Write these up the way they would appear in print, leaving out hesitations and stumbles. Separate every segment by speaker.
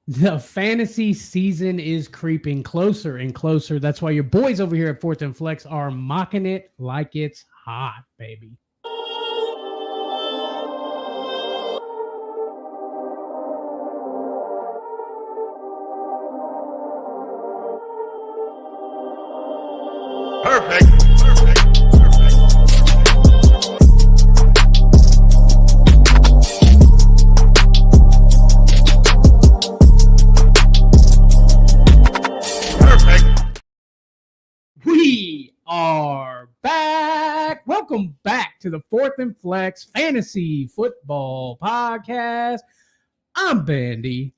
Speaker 1: The fantasy season is creeping closer and closer. That's why your boys over here at Fourth and Flex are mocking it like it's hot, baby.
Speaker 2: Perfect.
Speaker 1: We are back. Welcome back to the Fourth and Flex Fantasy Football Podcast. I'm Bandy.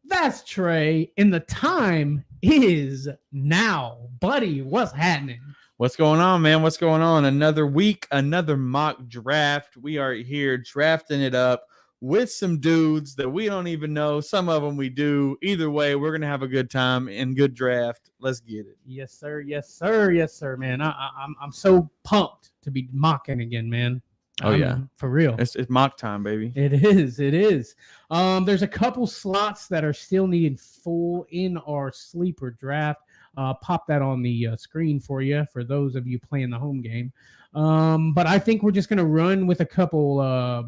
Speaker 1: That's Trey. And the time is now. Buddy, what's happening?
Speaker 3: What's going on, man? What's going on? Another week, another mock draft. We are here drafting it up with some dudes that we don't even know. Some of them we do. Either way, we're going to have a good time and good draft. Let's get it.
Speaker 1: Yes, sir. Yes, sir. Yes, sir, man. I'm so pumped to be mocking again, man.
Speaker 3: Yeah.
Speaker 1: For real.
Speaker 3: It's mock time, baby.
Speaker 1: It is. It is. There's a couple slots that are still needed full in our sleeper draft. Pop that on the screen for you, for those of you playing the home game. But I think we're just going to run with a couple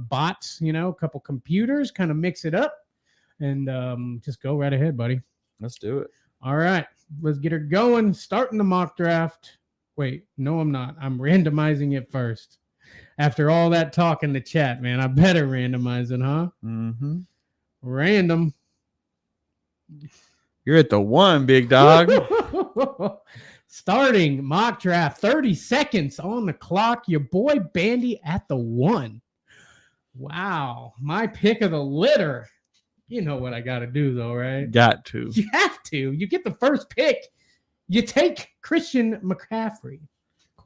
Speaker 1: bots, a couple computers, kind of mix it up, and just go right ahead, buddy.
Speaker 3: Let's do it.
Speaker 1: All right. Let's get her going. Starting the mock draft. Wait, no, I'm not. I'm randomizing it first. After all that talk in the chat, man, I better randomize it, huh?
Speaker 3: Mm-hmm.
Speaker 1: Random.
Speaker 3: You're at the one, big dog.
Speaker 1: Starting mock draft, 30 seconds on the clock. Your boy Bandy at the one. Wow. My pick of the litter. You know what I got to do, though, right?
Speaker 3: Got to.
Speaker 1: You have to. You get the first pick. You take Christian McCaffrey.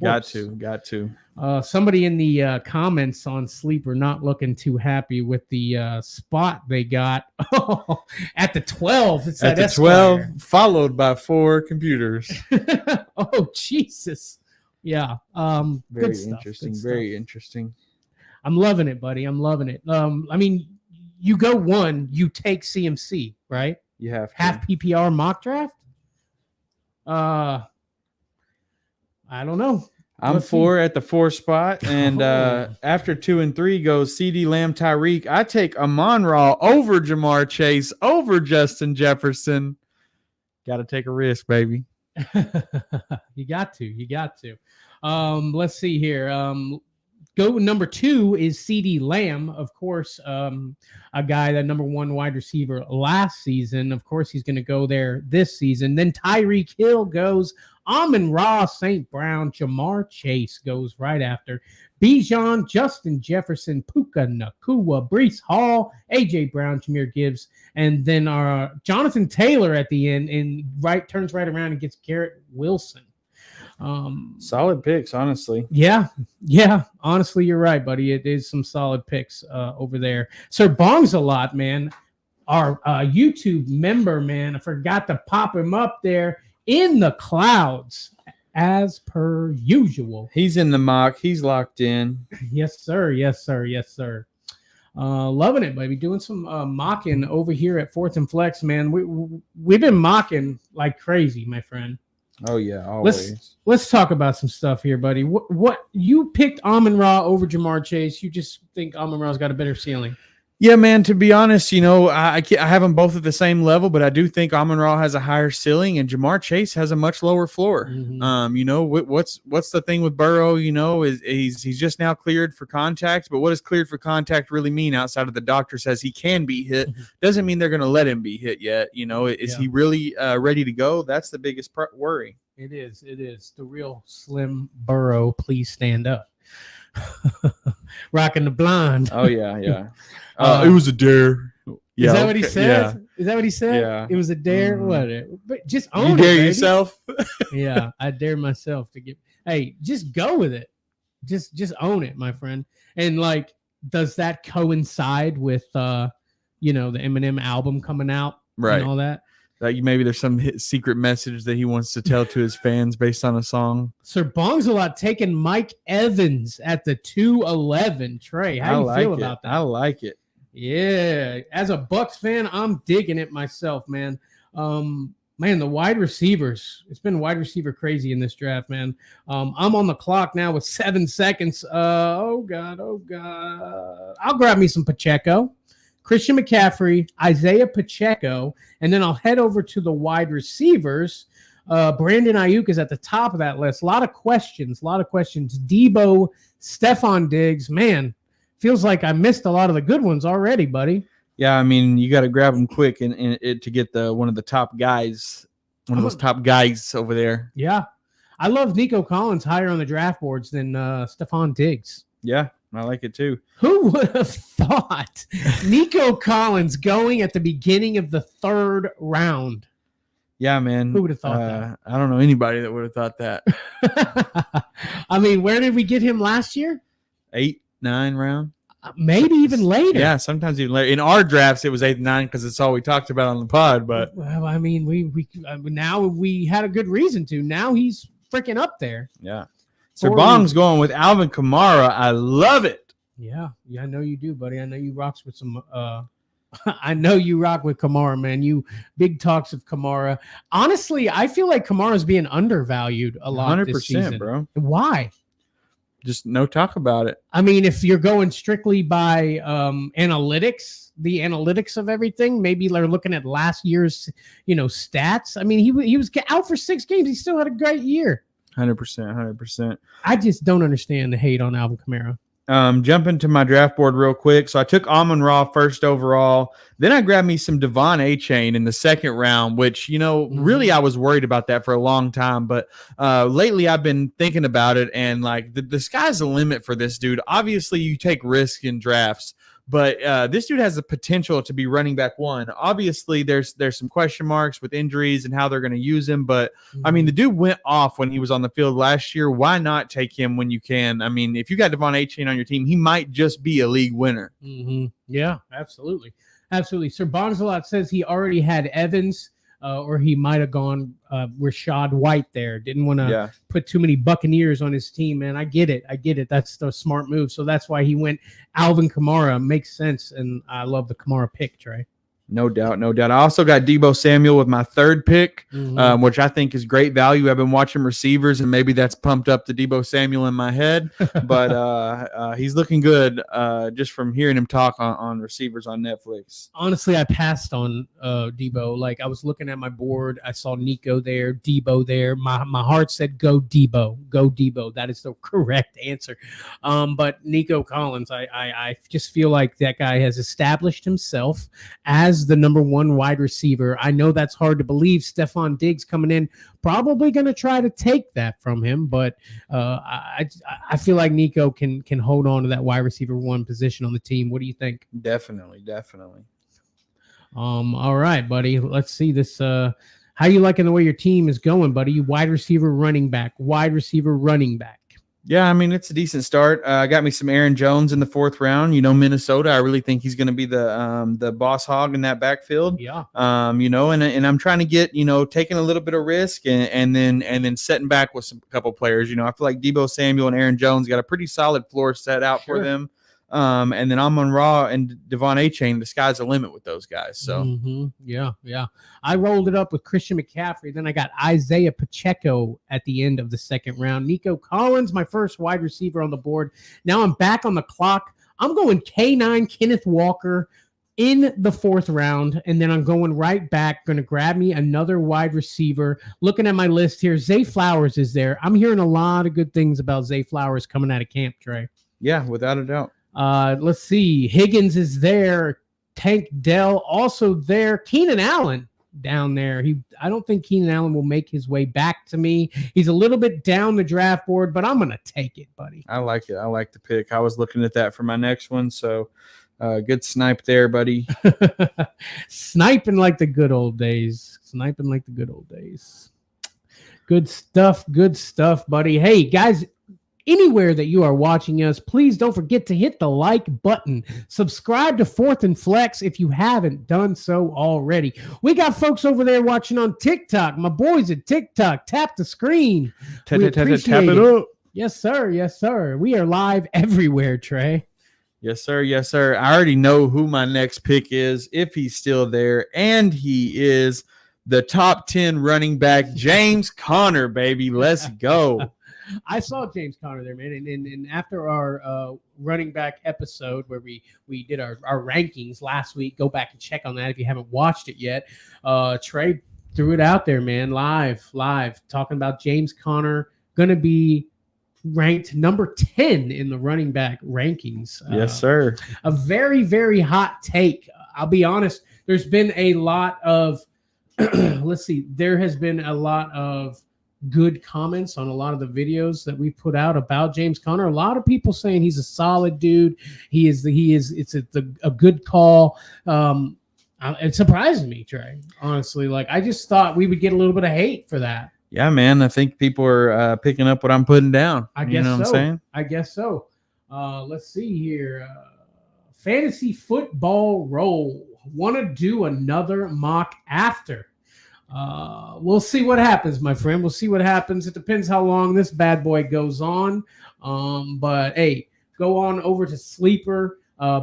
Speaker 3: Got to.
Speaker 1: Somebody in the comments on Sleeper not looking too happy with the spot they got at the 12. It's
Speaker 3: at the
Speaker 1: Esquire.
Speaker 3: 12, followed by 4 computers.
Speaker 1: Oh, Jesus. Yeah.
Speaker 3: Very
Speaker 1: good stuff,
Speaker 3: interesting.
Speaker 1: good
Speaker 3: Very
Speaker 1: stuff.
Speaker 3: interesting.
Speaker 1: I'm loving it, buddy. I'm loving it. I mean, you go one, you take CMC, right?
Speaker 3: You have to.
Speaker 1: Half PPR mock draft? I don't know.
Speaker 3: I'm
Speaker 1: Let's
Speaker 3: 4 at the 4 spot, and after 2 and 3 goes CD Lamb, Tyreek. I take Amon-Ra over Jamar Chase, over Justin Jefferson. Got to take a risk, baby.
Speaker 1: You got to. Let's see here. Go number 2 is CD Lamb, of course, a guy that number 1 wide receiver last season. Of course, he's going to go there this season. Then Tyreek Hill goes. Amon-Ra, St. Brown, Jamar Chase goes right after. Bijan, Justin Jefferson, Puka Nacua, Breece Hall, A.J. Brown, Jahmyr Gibbs, and then Jonathan Taylor at the end and turns right around and gets Garrett Wilson.
Speaker 3: Solid picks, honestly.
Speaker 1: Yeah. Honestly, you're right, buddy. It is some solid picks over there. Sir Bongs a lot, man. Our YouTube member, man. I forgot to pop him up there in the clouds as per usual.
Speaker 3: He's in the mock. He's locked in.
Speaker 1: Yes, sir. Loving it, baby. Doing some mocking over here at Fourth and Flex, man. We've been mocking like crazy, my friend.
Speaker 3: Oh yeah, always.
Speaker 1: Let's talk about some stuff here, buddy. What you picked Amon-Ra over Jamar Chase? You just think Amon-Ra's got a better ceiling?
Speaker 3: Yeah, man, to be honest, I have them both at the same level, but I do think Amon-Ra has a higher ceiling and Jamar Chase has a much lower floor.
Speaker 1: Mm-hmm.
Speaker 3: What's the thing with Burrow, is he's just now cleared for contact, but what does cleared for contact really mean outside of the doctor says he can be hit? Doesn't mean they're going to let him be hit yet. Is he really ready to go? That's the biggest worry.
Speaker 1: It is. The real Slim Burrow, please stand up. Rocking the blonde.
Speaker 3: Oh, yeah. It was a dare.
Speaker 1: Yeah, is that what he said?
Speaker 3: Yeah.
Speaker 1: Is that what he said?
Speaker 3: Yeah.
Speaker 1: It was a dare. What? But just own
Speaker 3: you
Speaker 1: it.
Speaker 3: Dare
Speaker 1: baby.
Speaker 3: yourself?
Speaker 1: Yeah, I dare myself to get. Hey, just go with it. Just own it, my friend. And does that coincide with the Eminem album coming out?
Speaker 3: Right.
Speaker 1: And all that.
Speaker 3: Maybe there's some secret message that he wants to tell to his fans based on a song.
Speaker 1: Sir Bongsalot taking Mike Evans at the 211. Trey, how do you feel about that?
Speaker 3: I like it.
Speaker 1: Yeah, as a Bucks fan, I'm digging it myself, man. Man, the wide receivers. It's been wide receiver crazy in this draft, man. I'm on the clock now with 7 seconds. Oh God. I'll grab me some Pacheco, Christian McCaffrey, Isaiah Pacheco, and then I'll head over to the wide receivers. Brandon Ayuk is at the top of that list. A lot of questions. Debo, Stephon Diggs, man. Feels like I missed a lot of the good ones already, buddy.
Speaker 3: Yeah, I mean, you got to grab them quick and to get one of the top guys, one of those top guys over there.
Speaker 1: Yeah. I love Nico Collins higher on the draft boards than Stephon Diggs.
Speaker 3: Yeah, I like it too.
Speaker 1: Who would have thought Nico Collins going at the beginning of the 3rd round?
Speaker 3: Yeah, man.
Speaker 1: Who would have thought that?
Speaker 3: I don't know anybody that would have thought that.
Speaker 1: I mean, where did we get him last year?
Speaker 3: 8, 9 round.
Speaker 1: Maybe even later.
Speaker 3: Yeah, sometimes even later. In our drafts, it was 8 and 9 because it's all we talked about on the pod. But
Speaker 1: well, I mean, we now we had a good reason to. Now he's freaking up there.
Speaker 3: Yeah. So Bong's going with Alvin Kamara. I love it.
Speaker 1: Yeah, I know you do, buddy. I know you rocks with some. I know you rock with Kamara, man. You big talks of Kamara. Honestly, I feel like Kamara's being undervalued a lot
Speaker 3: 100%,
Speaker 1: this season.
Speaker 3: bro.
Speaker 1: Why?
Speaker 3: Just no talk about it.
Speaker 1: I mean, if you're going strictly by analytics, the analytics of everything, maybe they're looking at last year's, stats. I mean, he was out for 6 games. He still had a great year.
Speaker 3: 100%.
Speaker 1: I just don't understand the hate on Alvin Kamara.
Speaker 3: Jumping to my draft board real quick. So I took Amon-Ra first overall. Then I grabbed me some Devon A-Chain in the 2nd round, which, really I was worried about that for a long time. But lately I've been thinking about it, and like the sky's the limit for this dude. Obviously, you take risks in drafts, but this dude has the potential to be running back 1. Obviously, there's some question marks with injuries and how they're going to use him. But, I mean, the dude went off when he was on the field last year. Why not take him when you can? I mean, if you got Devon A-Chain on your team, he might just be a league winner.
Speaker 1: Mm-hmm. Yeah, absolutely. Sir Bonsalot says he already had Evans, or he might have gone Rashad White there. Didn't want to put too many Buccaneers on his team, man. I get it. That's the smart move. So that's why he went Alvin Kamara. Makes sense, and I love the Kamara pick, Trey.
Speaker 3: No doubt. I also got Deebo Samuel with my 3rd pick, which I think is great value. I've been watching receivers, and maybe that's pumped up the Deebo Samuel in my head. But he's looking good just from hearing him talk on receivers on Netflix.
Speaker 1: Honestly, I passed on Deebo. Like, I was looking at my board. I saw Nico there, Deebo there. My heart said, go Deebo. Go Deebo. That is the correct answer. But Nico Collins, I just feel like that guy has established himself as the number 1 wide receiver. I know that's hard to believe. Stephon Diggs coming in, probably going to try to take that from him, but I feel like Nico can hold on to that wide receiver 1 position on the team. What do you think?
Speaker 3: Definitely.
Speaker 1: All right, buddy. Let's see this. How you liking the way your team is going, buddy? Wide receiver, running back.
Speaker 3: Yeah, I mean, it's a decent start. I got me some Aaron Jones in the 4th round. Minnesota, I really think he's going to be the boss hog in that backfield.
Speaker 1: Yeah.
Speaker 3: And I'm trying to get, taking a little bit of risk and then setting back with a couple players. I feel like Deebo Samuel and Aaron Jones got a pretty solid floor set out for them. And then Amon-Ra and Devon A-Chain, the sky's the limit with those guys. So
Speaker 1: yeah. I rolled it up with Christian McCaffrey. Then I got Isaiah Pacheco at the end of the 2nd round. Nico Collins, my first wide receiver on the board. Now I'm back on the clock. I'm going K9 Kenneth Walker in the 4th round, and then I'm going right back, going to grab me another wide receiver. Looking at my list here, Zay Flowers is there. I'm hearing a lot of good things about Zay Flowers coming out of camp, Trey.
Speaker 3: Yeah, without a doubt.
Speaker 1: Let's see. Higgins is there. Tank Dell also there. Keenan Allen down there. I don't think Keenan Allen will make his way back to me. He's a little bit down the draft board, but I'm going to take it, buddy.
Speaker 3: I like it. I like the pick. I was looking at that for my next one. So good snipe there, buddy.
Speaker 1: Sniping like the good old days. Good stuff, buddy. Hey, guys, anywhere that you are watching us, please don't forget to hit the like button. Subscribe to 4th and Flex if you haven't done so already. We got folks over there watching on TikTok. My boys at TikTok. Tap the screen.
Speaker 3: Tap it up.
Speaker 1: Yes, sir. We are live everywhere, Trey.
Speaker 3: Yes, sir. Yes, sir. I already know who my next pick is if he's still there, and he is the top 10 running back, James Conner, baby. Let's go.
Speaker 1: I saw James Conner there, man. And after our running back episode where we did our rankings last week, go back and check on that if you haven't watched it yet. Trey threw it out there, man, live, talking about James Conner going to be ranked number 10 in the running back rankings.
Speaker 3: Yes, sir.
Speaker 1: A very, very hot take. I'll be honest. There's been a lot of, there has been a lot of good comments on a lot of the videos that we put out about James Conner. A lot of people saying he's a solid dude. It's a good call. It surprised me, Trey, honestly. Like, I just thought we would get a little bit of hate for that.
Speaker 3: Yeah, man. I think people are picking up what I'm putting down.
Speaker 1: I guess
Speaker 3: you know what I'm saying?
Speaker 1: I guess so. Let's see here. Fantasy football roll. Want to do another mock after? We'll see what happens, my friend. We'll see what happens. It depends how long this bad boy goes on. But hey, go on over to Sleeper.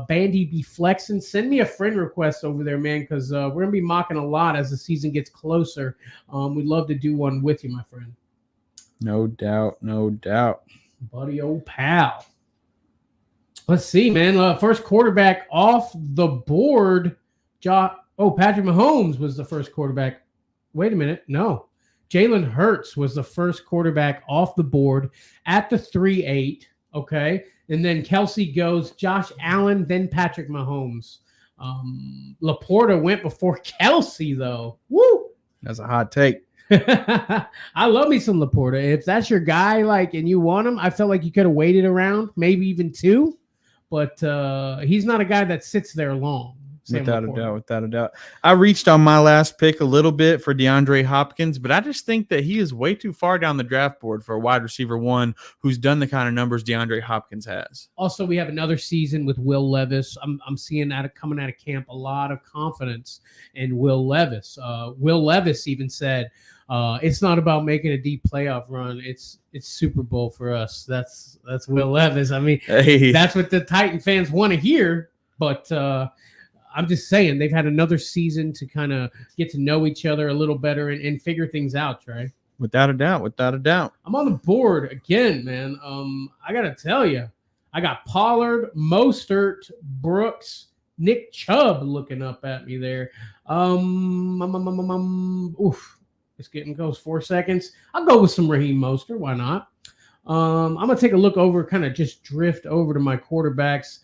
Speaker 1: Bandy be flexing. Send me a friend request over there, man, because we're gonna be mocking a lot as the season gets closer. We'd love to do one with you, my friend.
Speaker 3: No doubt, no doubt.
Speaker 1: Buddy, old pal. Let's see, man. First quarterback off the board. Patrick Mahomes was the first quarterback. Wait a minute. No. Jalen Hurts was the first quarterback off the board at the 3-8. Okay. And then Kelsey goes Josh Allen, then Patrick Mahomes. Laporta went before Kelsey, though. Woo!
Speaker 3: That's a hot take.
Speaker 1: I love me some Laporta. If that's your guy, and you want him, I felt like you could have waited around, maybe even 2. But he's not a guy that sits there long.
Speaker 3: Without a doubt. I reached on my last pick a little bit for DeAndre Hopkins, but I just think that he is way too far down the draft board for a wide receiver 1 who's done the kind of numbers DeAndre Hopkins has.
Speaker 1: Also, we have another season with Will Levis. I'm seeing coming out of camp a lot of confidence in Will Levis. Will Levis even said, it's not about making a deep playoff run. It's Super Bowl for us. That's Will Levis. I mean, That's what the Titan fans want to hear, but I'm just saying they've had another season to kind of get to know each other a little better and figure things out, Trey.
Speaker 3: Without a doubt.
Speaker 1: I'm on the board again, man. I got to tell you, I got Pollard, Mostert, Brooks, Nick Chubb looking up at me there. It's getting close. 4 seconds. I'll go with some Raheem Mostert. Why not? I'm going to take a look over, kind of just drift over to my quarterbacks,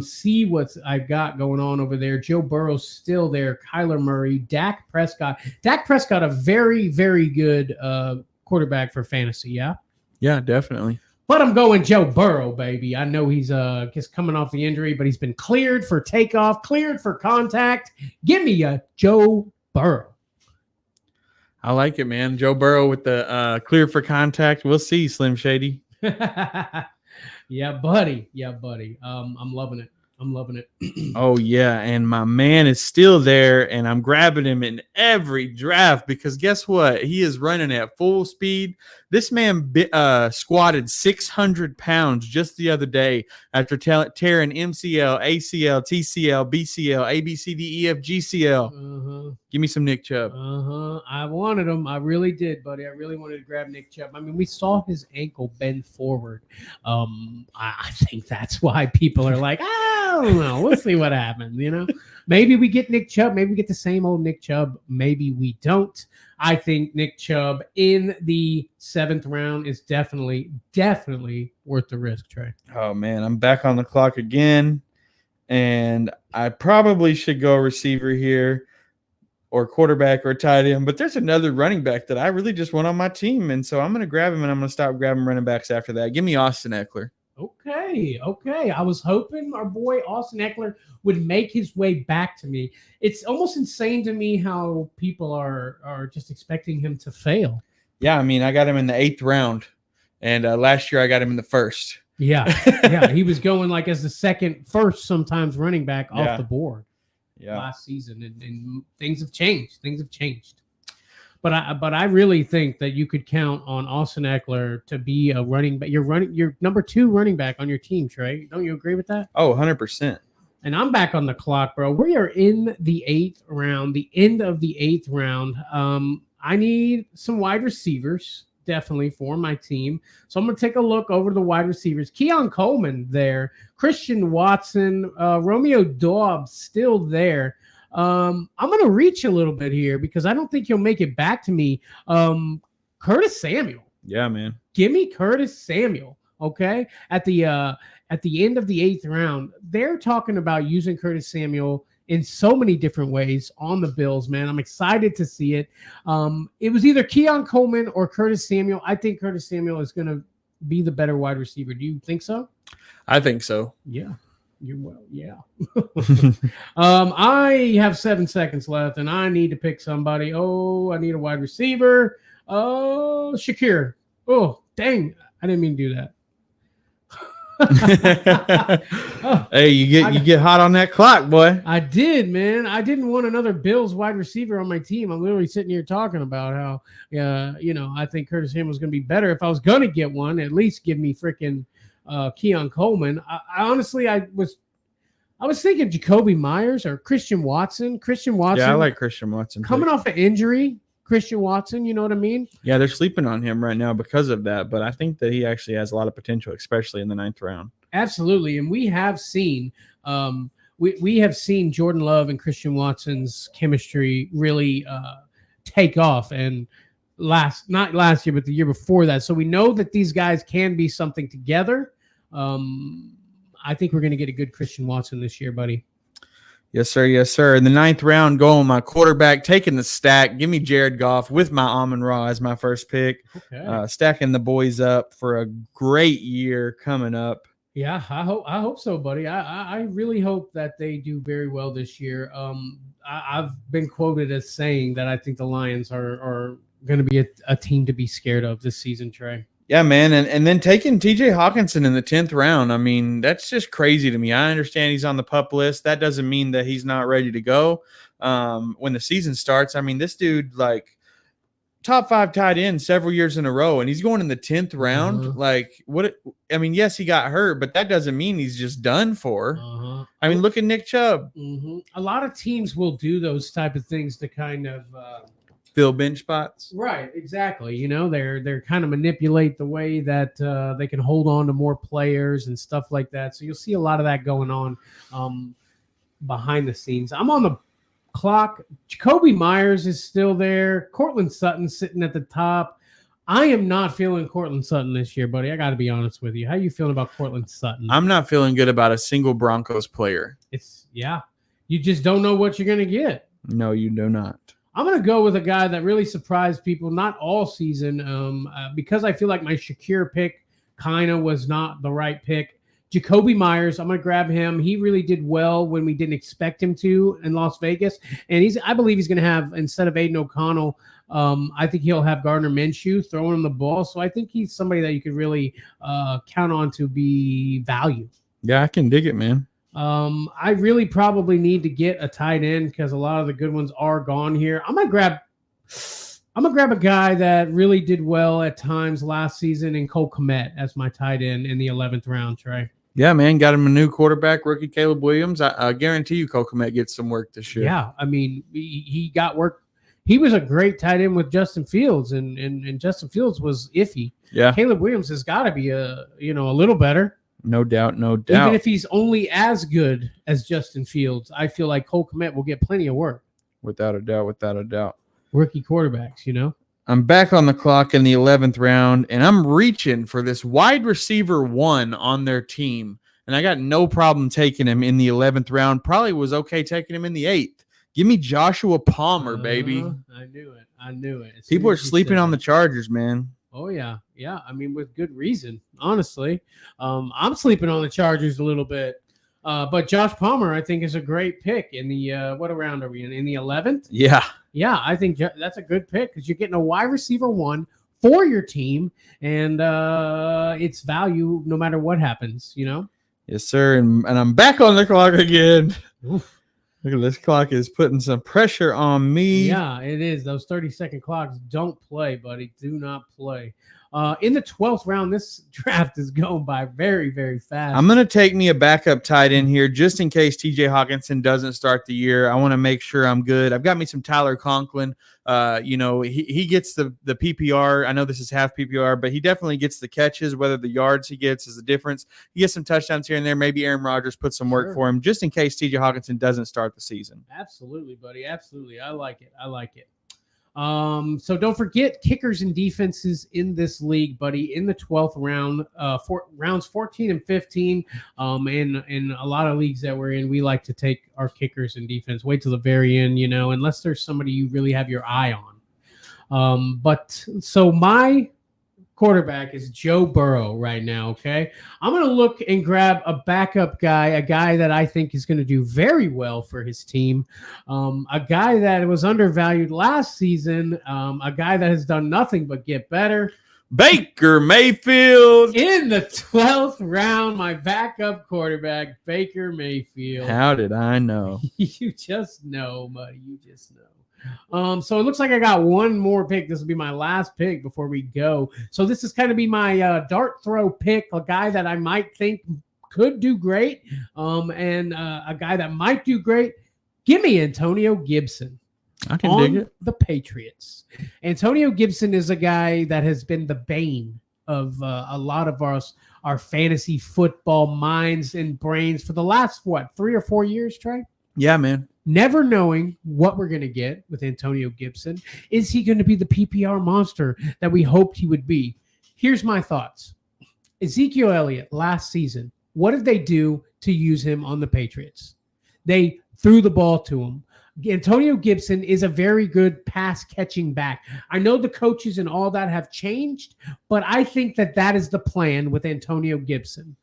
Speaker 1: see what I've got going on over there. Joe Burrow's still there. Kyler Murray, Dak Prescott. Dak Prescott, a very, very good quarterback for fantasy, yeah?
Speaker 3: Yeah, definitely.
Speaker 1: But I'm going Joe Burrow, baby. I know he's just coming off the injury, but he's been cleared for takeoff, cleared for contact. Give me a Joe Burrow.
Speaker 3: I like it, man. Joe Burrow with the clear for contact. We'll see, Slim Shady.
Speaker 1: Yeah, buddy. I'm loving it.
Speaker 3: Oh, yeah. And my man is still there, and I'm grabbing him in every draft because guess what? He is running at full speed. This man squatted 600 pounds just the other day after tearing MCL, ACL, TCL, BCL, ABCD, EF, GCL. Give me some Nick Chubb.
Speaker 1: I wanted him. I really did, buddy. I really wanted to grab Nick Chubb. I mean, we saw his ankle bend forward. I think that's why people are like, I don't know. We'll see what happens, Maybe we get Nick Chubb. Maybe we get the same old Nick Chubb. Maybe we don't. I think Nick Chubb in the 7th round is definitely worth the risk, Trey.
Speaker 3: Oh, man. I'm back on the clock again, and I probably should go receiver here or quarterback or tight end, but there's another running back that I really just want on my team, and so I'm going to grab him, and I'm going to stop grabbing running backs after that. Give me Austin Eckler.
Speaker 1: Okay. I was hoping our boy Austin Eckler would make his way back to me. It's almost insane to me how people are just expecting him to fail.
Speaker 3: Yeah, I mean, I got him in the 8th round, and last year I got him in the 1st.
Speaker 1: Yeah, he was going as the first sometimes running back off the board last season, and things have changed. But I really think that you could count on Austin Eckler to be a running back. You're number 2 running back on your team, Trey. Don't you agree with that?
Speaker 3: Oh, 100%.
Speaker 1: And I'm back on the clock, bro. We are in the 8th round, the end of the 8th round. I need some wide receivers, definitely, for my team. So I'm going to take a look over the wide receivers. Keon Coleman there. Christian Watson. Romeo Doubs still there. I'm going to reach a little bit here because I don't think he'll make it back to me. Curtis Samuel.
Speaker 3: Yeah, man.
Speaker 1: Give me Curtis Samuel, okay? At the end of the 8th round, they're talking about using Curtis Samuel in so many different ways on the Bills, man. I'm excited to see it. It was either Keon Coleman or Curtis Samuel. I think Curtis Samuel is going to be the better wide receiver. Do you think so?
Speaker 3: I think so.
Speaker 1: Yeah. Yeah. I have 7 seconds left, and I need to pick somebody. Oh, I need a wide receiver. Oh, Shakir. Oh, dang. I didn't mean to do that.
Speaker 3: Hey, you get hot on that clock, boy.
Speaker 1: I did, man. I didn't want another Bills wide receiver on my team. I'm literally sitting here talking about how, I think Curtis Samuel was going to be better. If I was going to get one, at least give me freaking Keon Coleman. I honestly, I was thinking Jacoby Myers or Christian Watson.
Speaker 3: Yeah, I like Christian Watson.
Speaker 1: Coming off an injury, Christian Watson, you know what I mean?
Speaker 3: Yeah, they're sleeping on him right now because of that, but I think that he actually has a lot of potential, especially in the 9th round.
Speaker 1: Absolutely, and we have seen we have seen Jordan Love and Christian Watson's chemistry really take off, and not last year, but the year before that. So we know that these guys can be something together. I think we're going to get a good Christian Watson this year, buddy.
Speaker 3: Yes, sir. Yes, sir. In the 9th round, going with my quarterback, taking the stack. Give me Jared Goff with my Amon-Ra as my first pick.
Speaker 1: Okay.
Speaker 3: Stacking the boys up for a great year coming up.
Speaker 1: Yeah, I hope so, buddy. I really hope that they do very well this year. I've been quoted as saying that I think the Lions are going to be a team to be scared of this season, Trey.
Speaker 3: Yeah, man. And then taking TJ Hawkinson in the 10th round. I mean, that's just crazy to me. I understand he's on the PUP list. That doesn't mean that he's not ready to go when the season starts. I mean, this dude, like, top 5 tight end several years in a row, and he's going in the 10th round. Yes, he got hurt, but that doesn't mean he's just done for. I mean, look at Nick Chubb.
Speaker 1: A lot of teams will do those type of things to kind of
Speaker 3: fill bench spots.
Speaker 1: Right, exactly. They're kind of manipulate the way that they can hold on to more players and stuff like that. So you'll see a lot of that going on behind the scenes. I'm on the clock. Jacoby Myers is still there. Cortland Sutton sitting at the top. I am not feeling Cortland Sutton this year, buddy. I got to be honest with you. How you feeling about Cortland Sutton?
Speaker 3: I'm not feeling good about a single Broncos player.
Speaker 1: You just don't know what you're going to get.
Speaker 3: No, you do not.
Speaker 1: I'm going to go with a guy that really surprised people, not all season, because I feel like my Shakir pick kind of was not the right pick. Jacoby Myers, I'm going to grab him. He really did well when we didn't expect him to in Las Vegas. And I believe he's going to have, instead of Aiden O'Connell, I think he'll have Gardner Minshew throwing him the ball. So I think he's somebody that you could really count on to be value.
Speaker 3: Yeah, I can dig it, man.
Speaker 1: I really probably need to get a tight end because a lot of the good ones are gone here. I'm gonna grab a guy that really did well at times last season in Cole Kmet as my tight end in the 11th round, Trey.
Speaker 3: Yeah, man, got him a new quarterback, rookie Caleb Williams. I guarantee you Cole Kmet gets some work this year.
Speaker 1: Yeah, I mean, he got work. He was a great tight end with Justin Fields, and Justin Fields was iffy.
Speaker 3: Yeah,
Speaker 1: Caleb Williams has got to be a little better.
Speaker 3: No doubt.
Speaker 1: Even if he's only as good as Justin Fields, I feel like Cole Kmet will get plenty of work.
Speaker 3: Without a doubt.
Speaker 1: Rookie quarterbacks,
Speaker 3: I'm back on the clock in the 11th round, and I'm reaching for this wide receiver 1 on their team, and I got no problem taking him in the 11th round. Probably was okay taking him in the 8th. Give me Joshua Palmer, baby.
Speaker 1: I knew it.
Speaker 3: People are sleeping on the Chargers, man.
Speaker 1: Oh, yeah. Yeah, I mean, with good reason, honestly. I'm sleeping on the Chargers a little bit. But Josh Palmer, I think, is a great pick in the what round are we in? In the 11th?
Speaker 3: Yeah.
Speaker 1: Yeah, I think that's a good pick because you're getting a wide receiver 1 for your team, and it's value no matter what happens,
Speaker 3: Yes, sir. And I'm back on the clock again.
Speaker 1: Oof.
Speaker 3: Look at this clock is putting some pressure on me.
Speaker 1: Yeah, it is. Those 30-second clocks don't play, buddy. Do not play. In the 12th round, this draft is going by very, very fast.
Speaker 3: I'm going to take me a backup tight end here just in case TJ Hawkinson doesn't start the year. I want to make sure I'm good. I've got me some Tyler Conklin. He gets the PPR. I know this is half PPR, but he definitely gets the catches. Whether the yards he gets is the difference. He gets some touchdowns here and there. Maybe Aaron Rodgers puts some work for him just in case TJ Hawkinson doesn't start the season.
Speaker 1: Absolutely, buddy. Absolutely. I like it. So don't forget kickers and defenses in this league, buddy. In the 12th round, rounds 14 and 15. In a lot of leagues that we're in, we like to take our kickers and defense. Wait till the very end, unless there's somebody you really have your eye on. So my quarterback is Joe Burrow right now, okay? I'm going to look and grab a backup guy, a guy that I think is going to do very well for his team, a guy that was undervalued last season, a guy that has done nothing but get better.
Speaker 3: Baker Mayfield.
Speaker 1: In the 12th round, my backup quarterback, Baker Mayfield.
Speaker 3: How did I know?
Speaker 1: You just know, buddy. You just know. So it looks like I got one more pick. This will be my last pick before we go. So this is kind of be my dart throw pick, a guy that I might think could do great, and a guy that might do great. Give me Antonio Gibson.
Speaker 3: I can dig it.
Speaker 1: The Patriots. Antonio Gibson is a guy that has been the bane of a lot of our fantasy football minds and brains for the last, 3 or 4 years, Trey?
Speaker 3: Yeah, man.
Speaker 1: Never knowing what we're going to get with Antonio Gibson. Is he going to be the PPR monster that we hoped he would be? Here's my thoughts. Ezekiel Elliott last season, what did they do to use him on the Patriots? They threw the ball to him. Antonio Gibson is a very good pass catching back. I know the coaches and all that have changed, but I think that is the plan with Antonio Gibson.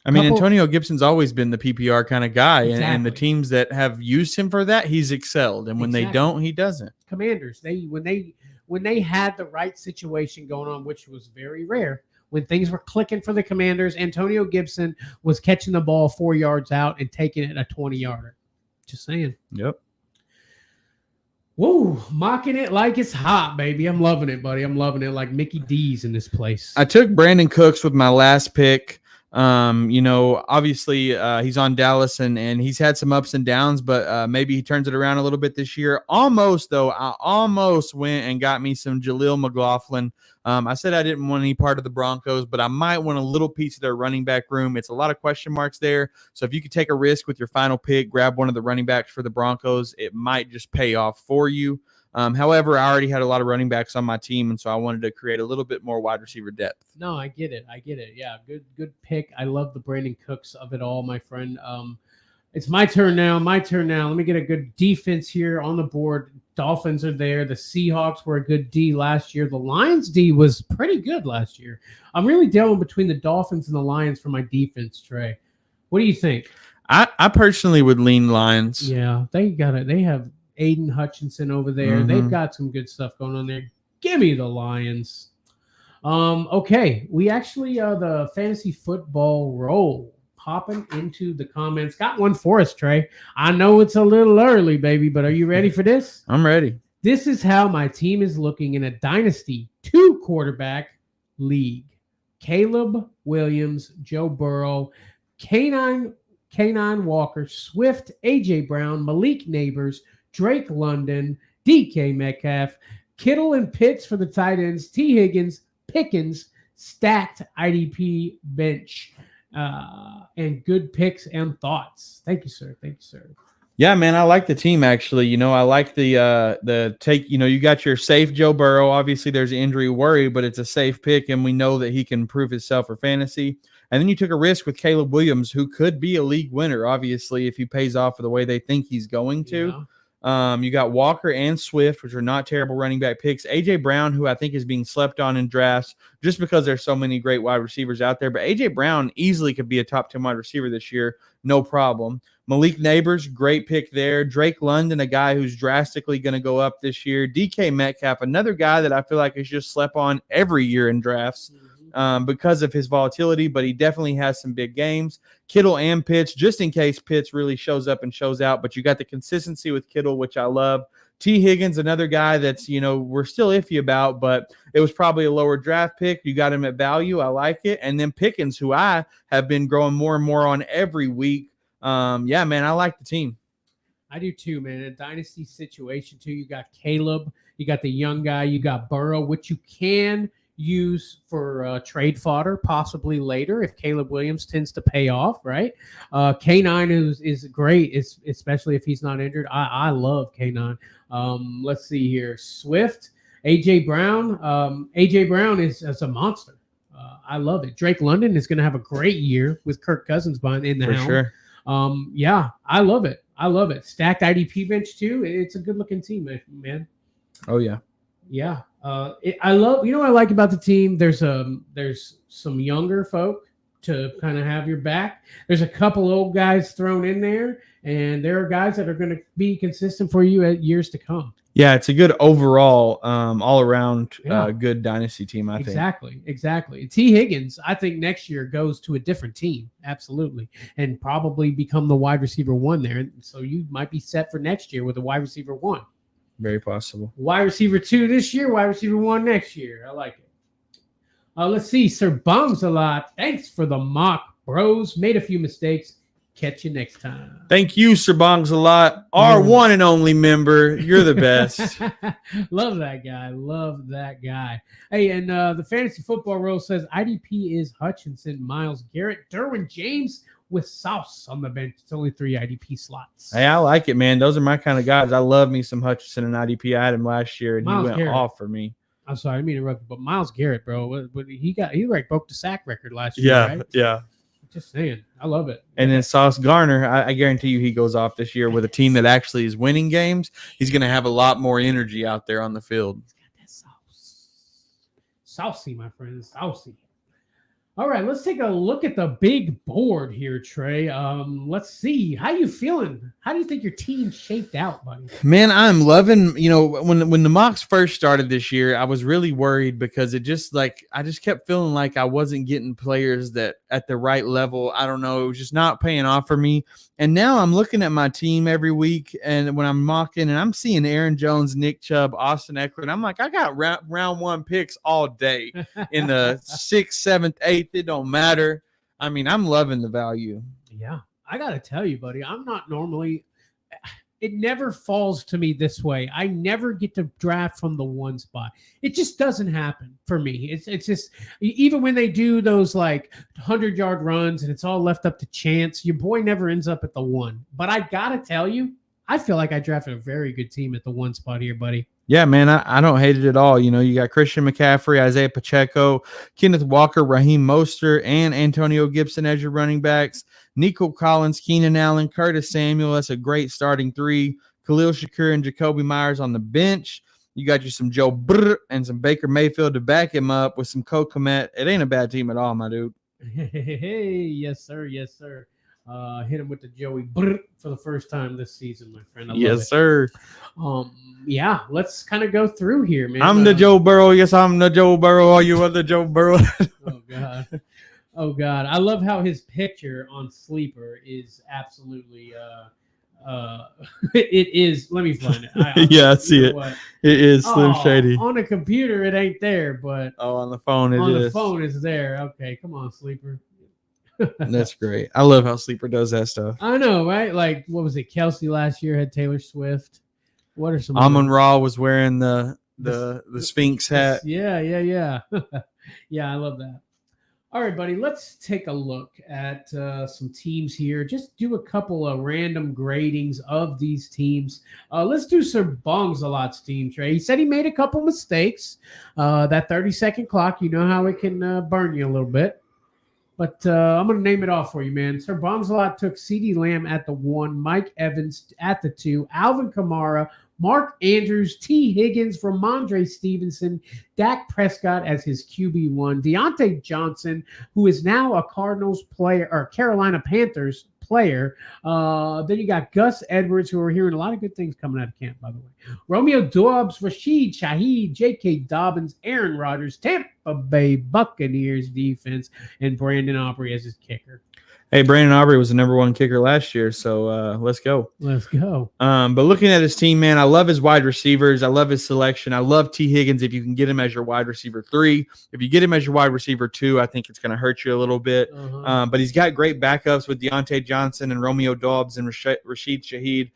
Speaker 3: I mean, Antonio Gibson's always been the PPR kind of guy,
Speaker 1: exactly.
Speaker 3: and the teams that have used him for that, he's excelled. And when they don't, he doesn't.
Speaker 1: Commanders, when they had the right situation going on, which was very rare, when things were clicking for the Commanders, Antonio Gibson was catching the ball 4 yards out and taking it a 20-yarder. Just saying.
Speaker 3: Yep.
Speaker 1: Whoa, mocking it like it's hot, baby. I'm loving it, buddy. I'm loving it like Mickey D's in this place.
Speaker 3: I took Brandon Cooks with my last pick. Obviously he's on Dallas and he's had some ups and downs, but maybe he turns it around a little bit this year. I almost went and got me some Jaleel McLaughlin. I said I didn't want any part of the Broncos, but I might want a little piece of their running back room. It's a lot of question marks there. So if you could take a risk with your final pick, grab one of the running backs for the Broncos, it might just pay off for you. However, I already had a lot of running backs on my team, and so I wanted to create a little bit more wide receiver depth.
Speaker 1: No, I get it. Yeah, good pick. I love the Brandon Cooks of it all, my friend. It's my turn now. Let me get a good defense here on the board. Dolphins are there. The Seahawks were a good D last year. The Lions D was pretty good last year. I'm really dealing between the Dolphins and the Lions for my defense, Trey. What do you think?
Speaker 3: I personally would lean Lions.
Speaker 1: Yeah, they got it. They have Aiden Hutchinson over there. Mm-hmm. They've got some good stuff going on there. Give me the Lions. Okay, we actually the fantasy football roll popping into the comments. Got one for us, Trey. I know it's a little early, baby, but are you ready for this?
Speaker 3: I'm ready.
Speaker 1: This is how my team is looking in a dynasty 2 quarterback league. Caleb Williams, Joe Burrow, Kanine Walker, Swift, AJ Brown, Malik Neighbors, Drake London, DK Metcalf, Kittle and Pitts for the tight ends, T. Higgins, Pickens, stacked IDP bench, and good picks and thoughts. Thank you, sir.
Speaker 3: Yeah, man, I like the team actually. I like the take. You got your safe Joe Burrow. Obviously, there's injury worry, but it's a safe pick, and we know that he can prove himself for fantasy. And then you took a risk with Caleb Williams, who could be a league winner, obviously, if he pays off for the way they think he's going to. Yeah. You got Walker and Swift, which are not terrible running back picks. AJ Brown, who I think is being slept on in drafts just because there's so many great wide receivers out there. But AJ Brown easily could be a top 10 wide receiver this year. No problem. Malik Neighbors, great pick there. Drake London, a guy who's drastically going to go up this year. DK Metcalf, another guy that I feel like is just slept on every year in drafts. because of his volatility, but he definitely has some big games. Kittle and Pitts, just in case Pitts really shows up and shows out, but you got the consistency with Kittle, which I love. T. Higgins, another guy that's, we're still iffy about, but it was probably a lower draft pick. You got him at value. I like it. And then Pickens, who I have been growing more and more on every week. Yeah, man, I like the team.
Speaker 1: I do too, man. A dynasty situation too. You got Caleb, you got the young guy, you got Burrow, which you can use for trade fodder possibly later if Caleb Williams tends to pay off, right? K9 is great, especially if he's not injured. I love K9. Let's see here. Swift, AJ Brown. AJ Brown is a monster. I love it. Drake London is going to have a great year with Kirk Cousins in the helm.
Speaker 3: Sure.
Speaker 1: Yeah, I love it. I love it. Stacked IDP bench too. It's a good looking team, man.
Speaker 3: Oh yeah.
Speaker 1: Yeah. I love, what I like about the team. There's some younger folk to kind of have your back. There's a couple old guys thrown in there, and there are guys that are going to be consistent for you at years to come.
Speaker 3: Yeah, it's a good overall, all around good dynasty team, I think.
Speaker 1: Exactly. T. Higgins, I think next year goes to a different team, absolutely, and probably become the wide receiver 1 there. So you might be set for next year with a wide receiver 1.
Speaker 3: Very possible.
Speaker 1: Wide receiver 2 this year, wide receiver 1 next year. I like it. Let's see. Sir Bums a lot. Thanks for the mock, bros. Made a few mistakes. Catch you next time.
Speaker 3: Thank you, Sir Bongs a lot. Our one and only member. You're the best.
Speaker 1: Love that guy. Hey, and the Fantasy Football Roll says IDP is Hutchinson, Myles Garrett, Derwin James with Sauce on the bench. It's only 3 IDP slots.
Speaker 3: Hey, I like it, man. Those are my kind of guys. I love me some Hutchinson and IDP. I had him last year, and
Speaker 1: Myles
Speaker 3: he went
Speaker 1: Garrett.
Speaker 3: off for me.
Speaker 1: I'm sorry, I didn't mean to interrupt you, but Myles Garrett, bro, he broke the sack record last year, right?
Speaker 3: Yeah.
Speaker 1: Just saying. I love it.
Speaker 3: And then Sauce Gardner, I guarantee you he goes off this year with a team that actually is winning games. He's going to have a lot more energy out there on the field.
Speaker 1: He's got that sauce. Saucy, my friends. Saucy. All right, let's take a look at the big board here, Trey. Let's see. How you feeling? How do you think your team shaped out, buddy?
Speaker 3: Man, I'm loving, when the mocks first started this year, I was really worried because I just kept feeling like I wasn't getting players that at the right level. I don't know. It was just not paying off for me. And now I'm looking at my team every week, and when I'm mocking and I'm seeing Aaron Jones, Nick Chubb, Austin Eckler, I'm like, I got round 1 picks all day in the 6th, 7th, 8th. It don't matter. I mean, I'm loving the value.
Speaker 1: Yeah, I got to tell you, buddy, I'm not normally – it never falls to me this way. I never get to draft from the 1 spot. It just doesn't happen for me. It's just – even when they do those, 100-yard runs and it's all left up to chance, your boy never ends up at the 1. But I got to tell you, I feel like I drafted a very good team at the 1 spot here, buddy.
Speaker 3: Yeah, man, I don't hate it at all. You got Christian McCaffrey, Isaiah Pacheco, Kenneth Walker, Raheem Mostert, and Antonio Gibson as your running backs. Nico Collins, Keenan Allen, Curtis Samuel. That's a great starting 3. Khalil Shakur and Jacoby Myers on the bench. You got you some Joe Burr and some Baker Mayfield to back him up with some Cole Kmet. It ain't a bad team at all, my dude.
Speaker 1: Hey, yes, sir. Hit him with the Joey Brr for the first time this season, my friend.
Speaker 3: Yes, sir.
Speaker 1: Yeah, let's kind of go through here, man.
Speaker 3: I'm the Joe Burrow. Yes, I'm the Joe Burrow. Are you the Joe Burrow?
Speaker 1: Oh God. I love how his picture on Sleeper is absolutely it is. Let me find it.
Speaker 3: I see it.
Speaker 1: What?
Speaker 3: It is Slim Shady.
Speaker 1: On a computer, it ain't there, but
Speaker 3: on the phone, it is.
Speaker 1: On the phone, it's there. Okay, come on, Sleeper.
Speaker 3: That's great. I love how Sleeper does that stuff.
Speaker 1: I know, right? Like, what was it? Kelsey last year had Taylor Swift. What are some?
Speaker 3: Amon Ra was wearing the Sphinx hat.
Speaker 1: Yeah. Yeah, I love that. All right, buddy. Let's take a look at some teams here. Just do a couple of random gradings of these teams. Let's do Sir Bongs a lot's team, Trey. He said he made a couple mistakes. That 30-second clock, you know how it can burn you a little bit. But I'm going to name it off for you, man. Sir Bonzalot took CeeDee Lamb at the 1, Mike Evans at the 2, Alvin Kamara, Mark Andrews, T. Higgins, Ramondre Stevenson, Dak Prescott as his QB1, Deontay Johnson, who is now a Cardinals player or Carolina Panthers player. Then you got Gus Edwards, who are hearing a lot of good things coming out of camp, by the way. Romeo Doubs, Rashid Shaheed, J.K. Dobbins, Aaron Rodgers, Tampa Bay Buccaneers defense, and Brandon Aubrey as his kicker.
Speaker 3: Hey, Brandon Aubrey was the number 1 kicker last year, so let's go.
Speaker 1: Let's go.
Speaker 3: But looking at his team, man, I love his wide receivers. I love his selection. I love T. Higgins if you can get him as your wide receiver 3. If you get him as your wide receiver 2, I think it's going to hurt you a little bit. But he's got great backups with Deontay Johnson and Romeo Doubs and Rashid Shaheed.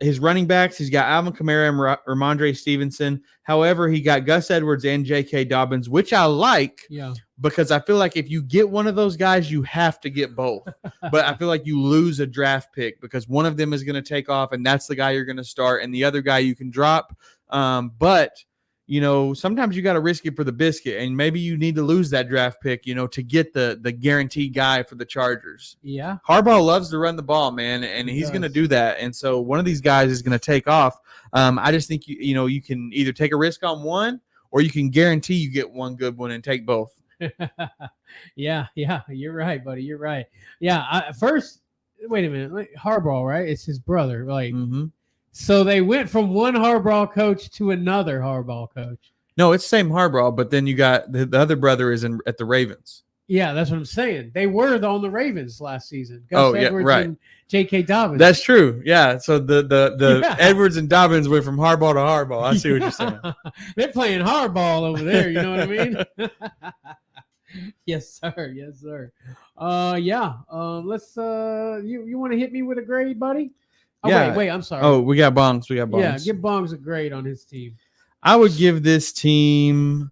Speaker 3: His running backs, he's got Alvin Kamara and Ramondre Stevenson. However, he got Gus Edwards and J.K. Dobbins, which I like.
Speaker 1: Yeah.
Speaker 3: Because I feel like if you get one of those guys, you have to get both. But I feel like you lose a draft pick because one of them is going to take off, and that's the guy you're going to start, and the other guy you can drop. But sometimes you got to risk it for the biscuit, and maybe you need to lose that draft pick, to get the guaranteed guy for the Chargers.
Speaker 1: Yeah.
Speaker 3: Harbaugh loves to run the ball, man, and he's going to do that. And so one of these guys is going to take off. I just think you can either take a risk on one, or you can guarantee you get one good one and take both.
Speaker 1: Yeah, you're right, buddy. You're right. Yeah, first, wait a minute. Harbaugh, right? It's his brother. So they went from one Harbaugh coach to another Harbaugh coach.
Speaker 3: No, it's the same Harbaugh, but then you got the other brother is at the Ravens.
Speaker 1: Yeah, that's what I'm saying. They were on the Ravens last season. Gus Edwards
Speaker 3: right.
Speaker 1: And J.K. Dobbins.
Speaker 3: That's true. Yeah. So the Edwards and Dobbins went from Harbaugh to Harbaugh. I see what you're saying.
Speaker 1: They're playing hardball over there. You know what I mean? Yes, sir. Yes, sir. Let's. You want to hit me with a grade, buddy? Oh,
Speaker 3: yeah.
Speaker 1: Wait. I'm sorry.
Speaker 3: Oh, we got Bongs.
Speaker 1: Yeah, give Bongs a grade on his team.
Speaker 3: I would give this team.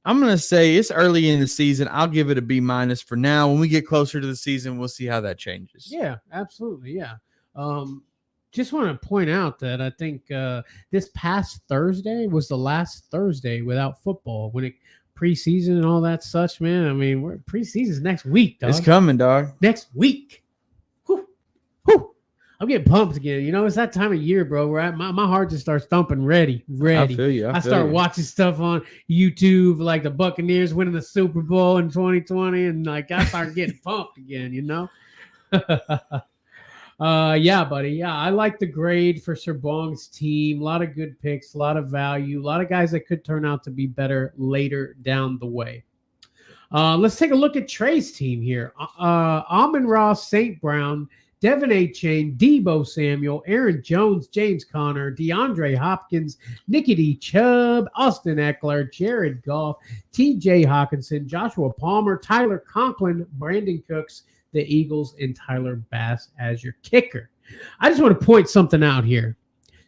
Speaker 3: I'm going to say it's early in the season. I'll give it a B- for now. When we get closer to the season, we'll see how that changes.
Speaker 1: Yeah, absolutely. Yeah. Just want to point out that I think this past Thursday was the last Thursday without football when it preseason and all that such, man. I mean, we're preseason's next week, dog.
Speaker 3: It's coming, dog.
Speaker 1: Next week. Whew. Whew. I'm getting pumped again. It's that time of year, bro, where my heart just starts thumping ready.
Speaker 3: I feel you.
Speaker 1: I start watching stuff on YouTube, like the Buccaneers winning the Super Bowl in 2020, and I start getting pumped again, Yeah, buddy. Yeah, I like the grade for Sir Bong's team. A lot of good picks, a lot of value, a lot of guys that could turn out to be better later down the way. Let's take a look at Trey's team here. Amon-Ra St. Brown, Devin A. Chain, Debo Samuel, Aaron Jones, James Conner, DeAndre Hopkins, Nicky D. Chubb, Austin Eckler, Jared Goff, T.J. Hawkinson, Joshua Palmer, Tyler Conklin, Brandon Cooks, the Eagles, and Tyler Bass as your kicker. I just want to point something out here.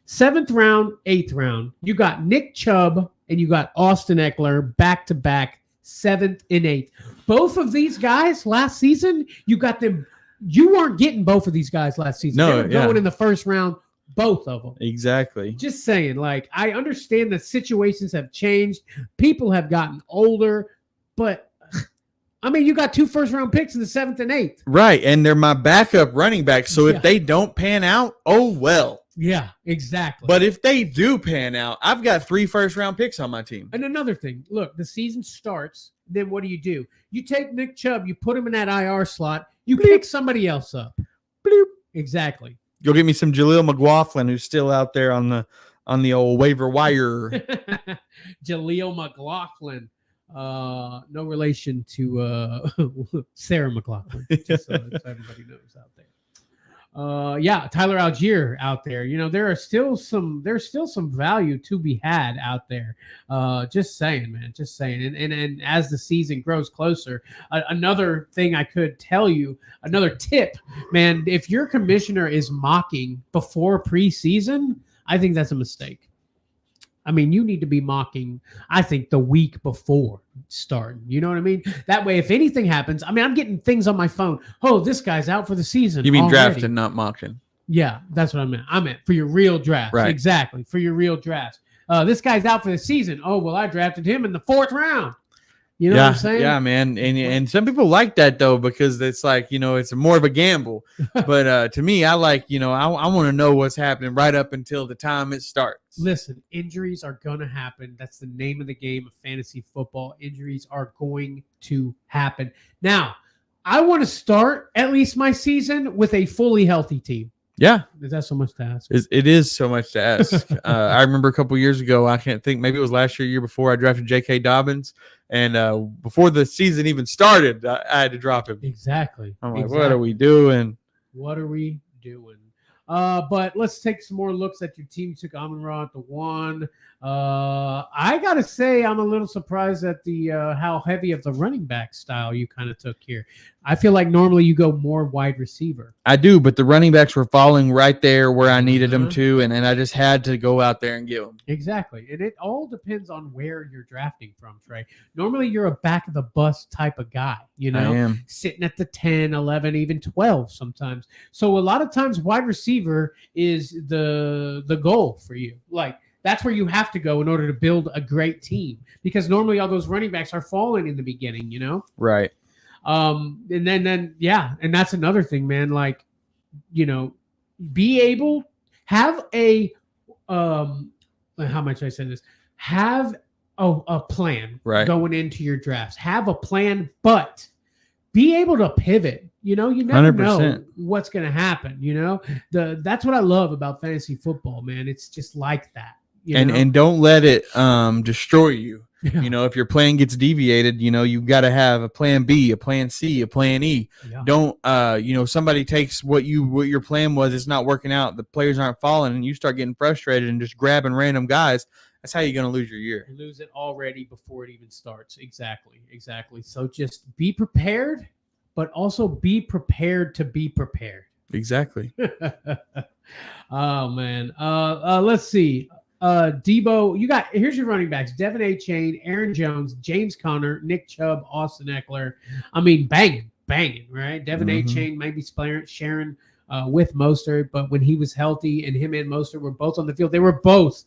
Speaker 1: 7th round, 8th round, you got Nick Chubb and you got Austin Eckler back-to-back, 7th and 8th. Both of these guys last season, you got them. You weren't getting both of these guys last season.
Speaker 3: No,
Speaker 1: they were going in the first round, both of them.
Speaker 3: Exactly.
Speaker 1: Just saying, I understand that situations have changed. People have gotten older, but I mean, you got 2 first-round picks in the 7th and 8th.
Speaker 3: Right, and they're my backup running backs. So if they don't pan out, oh well.
Speaker 1: Yeah, exactly.
Speaker 3: But if they do pan out, I've got 3 first-round picks on my team.
Speaker 1: And another thing, look, the season starts. Then what do? You take Nick Chubb, you put him in that IR slot, you pick somebody else up. Bloop. Exactly.
Speaker 3: Go get me some Jaleel McLaughlin, who's still out there on the old waiver wire.
Speaker 1: Jaleel McLaughlin. No relation to Sarah McLaughlin, just so everybody knows out there. Tyler Algier out there. There's still some value to be had out there. Just saying, man. Just saying. And as the season grows closer, another thing I could tell you, another tip, man. If your commissioner is mocking before preseason, I think that's a mistake. I mean, you need to be mocking, I think, the week before starting. You know what I mean? That way, if anything happens, I mean, I'm getting things on my phone. Oh, this guy's out for the season.
Speaker 3: You mean
Speaker 1: already.
Speaker 3: drafting, not mocking?
Speaker 1: Yeah, that's what I meant. I meant for your real draft.
Speaker 3: Right.
Speaker 1: Exactly, for your real draft. This guy's out for the season. Oh, well, I drafted him in the 4th round. You know what I'm saying?
Speaker 3: Yeah, man. And some people like that, though, because it's like, it's more of a gamble. But to me, I like, I want to know what's happening right up until the time it starts.
Speaker 1: Listen, injuries are going to happen. That's the name of the game of fantasy football. Injuries are going to happen. Now, I want to start at least my season with a fully healthy team.
Speaker 3: Yeah.
Speaker 1: Is that so much to ask?
Speaker 3: It is so much to ask. I remember a couple years ago, I can't think, maybe it was last year before, I drafted J.K. Dobbins. And before the season even started, I had to drop him.
Speaker 1: Exactly.
Speaker 3: I'm like, what are we doing?
Speaker 1: What are we doing? But let's take some more looks at your team. You took Amon-Ra at the 1. I gotta say, I'm a little surprised at the how heavy of the running back style you kind of took here. I feel like normally you go more wide receiver.
Speaker 3: I do, but the running backs were falling right there where I needed them to, and I just had to go out there and get them.
Speaker 1: Exactly, and it all depends on where you're drafting from, Trey. Normally, you're a back of the bus type of guy, you know,
Speaker 3: I am.
Speaker 1: Sitting at the 10, 11, even 12 sometimes. So a lot of times, wide receiver is the goal for you. Like, that's where you have to go in order to build a great team, because normally all those running backs are falling in the beginning, you know?
Speaker 3: Right.
Speaker 1: And then yeah, and that's another thing, man. Like, you know, be able have a how much I said this, have a plan going into your drafts. Have a plan, but be able to pivot. You know, you never
Speaker 3: 100%.
Speaker 1: know what's going to happen. You know, that's what I love about fantasy football, man. It's just like that.
Speaker 3: And don't let it destroy you.
Speaker 1: Yeah.
Speaker 3: You know, if your plan gets deviated, you know, you've got to have a plan B, a plan C, a plan E.
Speaker 1: Yeah.
Speaker 3: Don't you know, somebody takes what your plan was, it's not working out, the players aren't falling, and you start getting frustrated and just grabbing random guys. That's how you're going to lose your year.
Speaker 1: You lose it already before it even starts. Exactly. So just be prepared, but also be prepared to be prepared.
Speaker 3: Exactly.
Speaker 1: Oh man. Let's see. Debo, here's your running backs: Devin A. Chain, Aaron Jones, James Conner, Nick Chubb, Austin Eckler. I mean, banging, right? Devin A. Chain maybe sharing with Mostert, but when he was healthy and him and Mostert were both on the field, they were both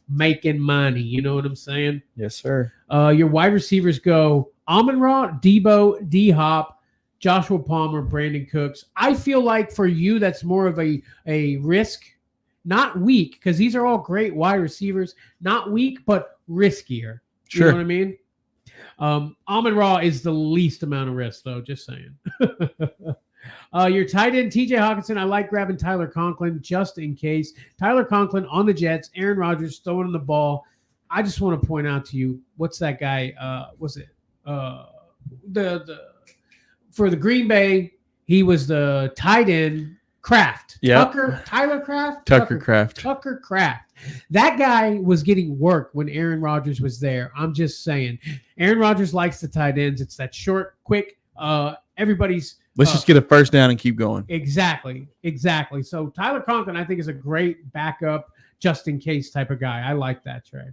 Speaker 1: making money. You know what I'm saying?
Speaker 3: Yes, sir.
Speaker 1: Your wide receivers go Amon-Ra, Debo, D-Hop, Joshua Palmer, Brandon Cooks. I feel like for you, that's more of a risk. Not weak, because these are all great wide receivers. Not weak, but riskier.
Speaker 3: Sure.
Speaker 1: You know what I mean? Amon-Ra is the least amount of risk, though. Just saying. Your tight end, TJ Hawkinson. I like grabbing Tyler Conklin just in case. Tyler Conklin on the Jets. Aaron Rodgers throwing the ball. I just want to point out to you, what's that guy? Was it for the Green Bay? He was the tight end. Kraft.
Speaker 3: Yep.
Speaker 1: Tyler Kraft?
Speaker 3: Tucker Kraft.
Speaker 1: Tucker Kraft. That guy was getting work when Aaron Rodgers was there. I'm just saying. Aaron Rodgers likes the tight ends. It's that short, quick, everybody's...
Speaker 3: Let's just get a first down and keep going.
Speaker 1: Exactly. So Tyler Conklin, I think, is a great backup, just in case type of guy. I like that, Trey.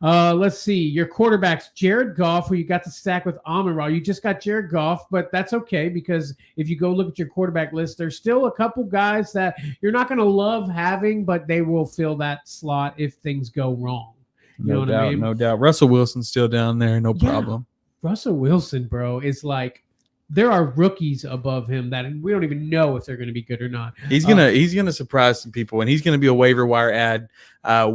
Speaker 1: Let's see. Your quarterbacks, Jared Goff, who you got to stack with Amon-Ra. You just got Jared Goff, but that's okay, because if you go look at your quarterback list, there's still a couple guys that you're not going to love having, but they will fill that slot if things go wrong. You know what I mean?
Speaker 3: No doubt. Russell Wilson's still down there, no problem.
Speaker 1: Russell Wilson, bro, is like, there are rookies above him that we don't even know if they're going to be good or not.
Speaker 3: He's gonna surprise some people, and he's gonna be a waiver wire ad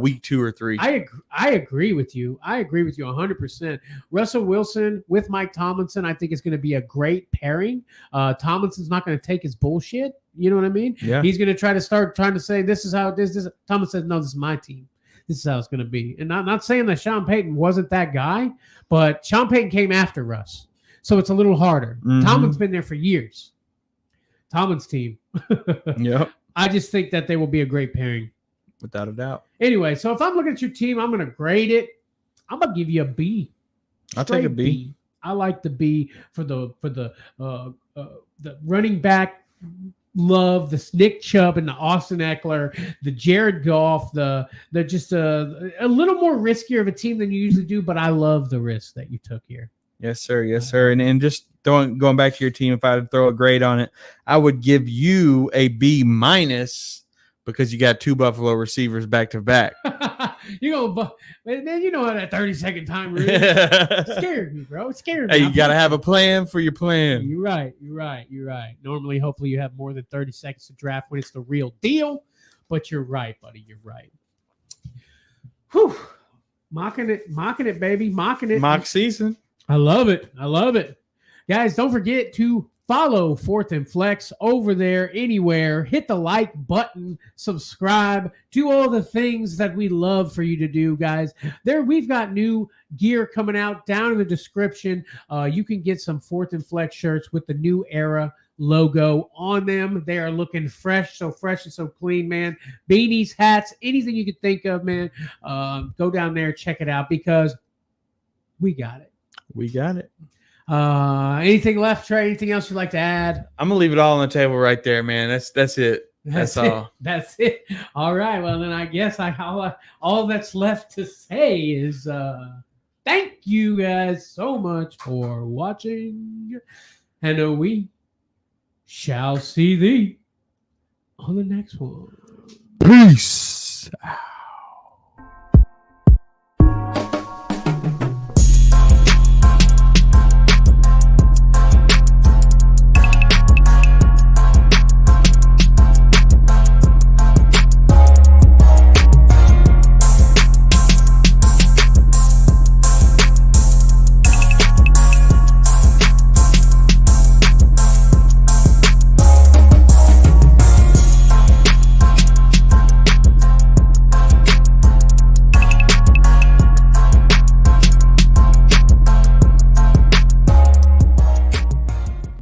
Speaker 3: week 2 or 3.
Speaker 1: I agree with you. 100%. Russell Wilson with Mike Tomlinson, I think, is going to be a great pairing. Tomlinson's not going to take his bullshit. You know what I mean?
Speaker 3: Yeah.
Speaker 1: He's going to trying to say, this is how it is. Tomlinson says, no, this is my team. This is how it's going to be. And not saying that Sean Payton wasn't that guy, but Sean Payton came after Russ. So it's a little harder. Tomlin's been there for years. Tomlin's team.
Speaker 3: Yep.
Speaker 1: I just think that they will be a great pairing.
Speaker 3: Without a doubt.
Speaker 1: Anyway, so if I'm looking at your team, I'm going to grade it. I'm going to give you a B.
Speaker 3: I'll take a B.
Speaker 1: I like the B for the running back. Love the Nick Chubb and the Austin Eckler, the Jared Goff. They're just a little more riskier of a team than you usually do, but I love the risk that you took here.
Speaker 3: Yes, sir. Yes, sir. And just going back to your team, if I had to throw a grade on it, I would give you a B- because you got 2 Buffalo receivers back to back.
Speaker 1: Man, you know how that 30-second timer is. It scared me, bro. It scared me.
Speaker 3: Hey, you got to have a plan for your plan.
Speaker 1: You're right. Normally, hopefully, you have more than 30 seconds to draft when it's the real deal. But you're right, buddy. You're right. Whew. Mocking it, baby. Mocking it.
Speaker 3: Mock season.
Speaker 1: I love it. Guys, don't forget to follow Fourth and Flex over there anywhere. Hit the like button, subscribe, do all the things that we love for you to do, guys. We've got new gear coming out down in the description. You can get some Fourth and Flex shirts with the new era logo on them. They are looking fresh and so clean, man. Beanies, hats, anything you could think of, man. Go down there, check it out because we got it.
Speaker 3: We got it.
Speaker 1: Anything left, Trey? Anything else you'd like to add?
Speaker 3: I'm gonna leave it all on the table right there, man. That's it. That's all.
Speaker 1: That's it. All right. Well, then I guess all that's left to say is thank you guys so much for watching, and we shall see thee on the next one.
Speaker 3: Peace.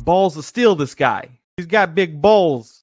Speaker 3: Balls to steal this guy. He's got big balls.